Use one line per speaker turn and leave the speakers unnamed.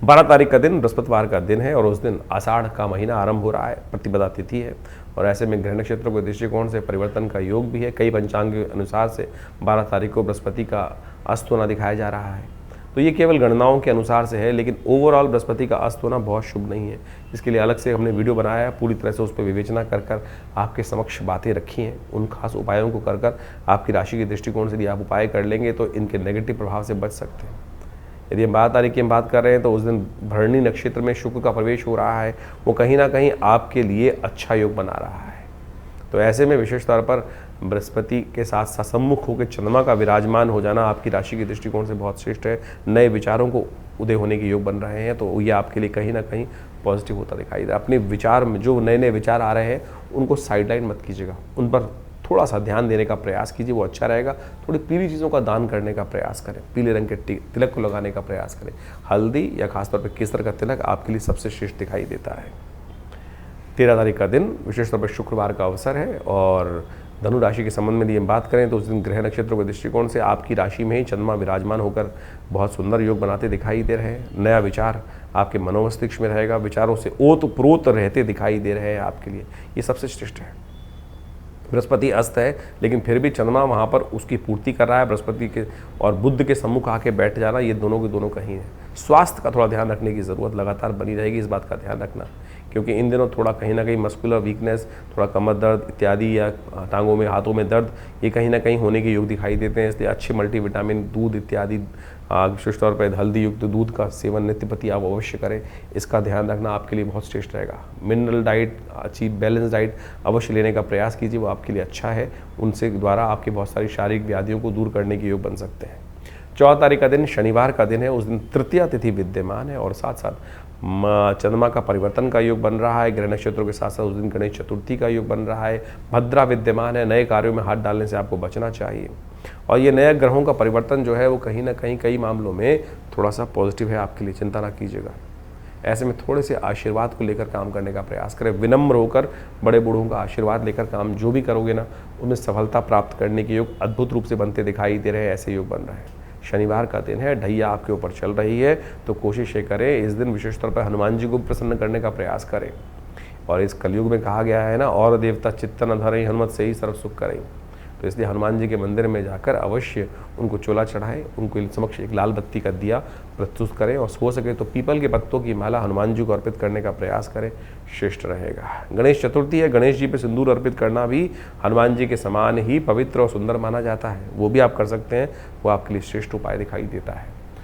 12 तारीख का दिन बृहस्पतिवार का दिन है और उस दिन आषाढ़ का महीना आरंभ हो रहा है, प्रतिपदा तिथि है और ऐसे में ग्रह नक्षत्रों के दृष्टिकोण से परिवर्तन का योग भी है। कई पंचांग के अनुसार से 12 तारीख को बृहस्पति का अस्त होना दिखाया जा रहा है, तो ये केवल गणनाओं के अनुसार से है, लेकिन ओवरऑल बृहस्पति का अस्त होना बहुत शुभ नहीं है। इसके लिए अलग से हमने वीडियो बनाया है, पूरी तरह से उस पर विवेचना कर कर आपके समक्ष बातें रखी हैं। उन खास उपायों को कर कर आपकी राशि के दृष्टिकोण से यदि आप उपाय कर लेंगे तो इनके नेगेटिव प्रभाव से बच सकते हैं। यदि हम 12 तारीख की हम बात कर रहे हैं तो उस दिन भरणी नक्षत्र में शुक्र का प्रवेश हो रहा है, वो कहीं ना कहीं आपके लिए अच्छा योग बना रहा है। तो ऐसे में विशेष तौर पर बृहस्पति के साथ सम्मुख होकर चंद्रमा का विराजमान हो जाना आपकी राशि के दृष्टिकोण से बहुत श्रेष्ठ है। नए विचारों को उदय होने के योग बन रहे हैं, तो ये आपके लिए कहीं ना कहीं पॉजिटिव होता दिखाई दे रहा है। अपने विचार में जो नए नए विचार आ रहे हैं उनको साइडलाइन मत कीजिएगा, उन पर थोड़ा सा ध्यान देने का प्रयास कीजिए, वो अच्छा रहेगा। थोड़ी पीली चीज़ों का दान करने का प्रयास करें, पीले रंग के तिलक को लगाने का प्रयास करें। हल्दी या खासतौर पर केसर का तिलक आपके लिए सबसे श्रेष्ठ दिखाई देता है। 13 तारीख का दिन विशेष तौर पर शुक्रवार का अवसर है और धनु राशि के संबंध में यदि हम बात करें तो उस दिन ग्रह नक्षत्रों के दृष्टिकोण से आपकी राशि में ही चंद्रमा विराजमान होकर बहुत सुंदर योग बनाते दिखाई दे रहे हैं। नया विचार आपके मनोमस्तिष्क में रहेगा, विचारों से ओतप्रोत रहते दिखाई दे रहे हैं आपके लिए, ये सबसे श्रेष्ठ है। बृहस्पति अस्त है लेकिन फिर भी चंद्रमा वहाँ पर उसकी पूर्ति कर रहा है। बृहस्पति के और बुध के सम्मुख आके बैठ जाना, ये दोनों के दोनों कहीं है। स्वास्थ्य का थोड़ा ध्यान रखने की ज़रूरत लगातार बनी रहेगी, इस बात का ध्यान रखना, क्योंकि इन दिनों थोड़ा कहीं ना कहीं मस्कुलर वीकनेस, थोड़ा कमर दर्द इत्यादि या टांगों में हाथों में दर्द, ये कहीं ना कहीं होने के योग दिखाई देते हैं। इसलिए अच्छे मल्टीविटामिन दूध इत्यादि विशेष तौर पर हल्दी युक्त दूध का सेवन नित्य प्रति आप अवश्य करें, इसका ध्यान रखना आपके लिए बहुत श्रेष्ठ रहेगा। मिनरल डाइट, अच्छी बैलेंस डाइट अवश्य लेने का प्रयास कीजिए, वो आपके लिए अच्छा है। उनसे द्वारा आपकी बहुत सारी शारीरिक व्याधियों को दूर करने के योग बन सकते हैं। 14 तारीख का दिन शनिवार का दिन है, उस दिन तृतीया तिथि विद्यमान है और साथ साथ चंद्रमा का परिवर्तन का योग बन रहा है। ग्रह नक्षत्रों के साथ साथ उस दिन गणेश चतुर्थी का योग बन रहा है। भद्रा विद्यमान है, नए कार्यों में हाथ डालने से आपको बचना चाहिए। और ये नए ग्रहों का परिवर्तन जो है वो कहीं ना कहीं कई मामलों में थोड़ा सा पॉजिटिव है आपके लिए, चिंता ना कीजिएगा। ऐसे में थोड़े से आशीर्वाद को लेकर काम करने का प्रयास करें, विनम्र होकर बड़े बूढ़ों का आशीर्वाद लेकर काम जो भी करोगे ना, उनमें सफलता प्राप्त करने के योग अद्भुत रूप से बनते दिखाई दे रहे हैं। ऐसे योग बन रहे हैं। शनिवार का दिन है, ढैया आपके ऊपर चल रही है, तो कोशिश ये करें इस दिन विशेष तौर पर हनुमान जी को प्रसन्न करने का प्रयास करें। और इस कलयुग में कहा गया है ना, और देवता चित्त न धरें, हनुमत से ही सर्व सुख करें। तो इसलिए हनुमान जी के मंदिर में जाकर अवश्य उनको चोला चढ़ाएं, उनको समक्ष एक लाल बत्ती का दिया प्रस्तुत करें और हो सके तो पीपल के पत्तों की माला हनुमान जी को अर्पित करने का प्रयास करें, श्रेष्ठ रहेगा। गणेश चतुर्थी है, गणेश जी पे सिंदूर अर्पित करना भी हनुमान जी के समान ही पवित्र और सुंदर माना जाता है, वो भी आप कर सकते हैं, वो आपके लिए श्रेष्ठ उपाय दिखाई देता है।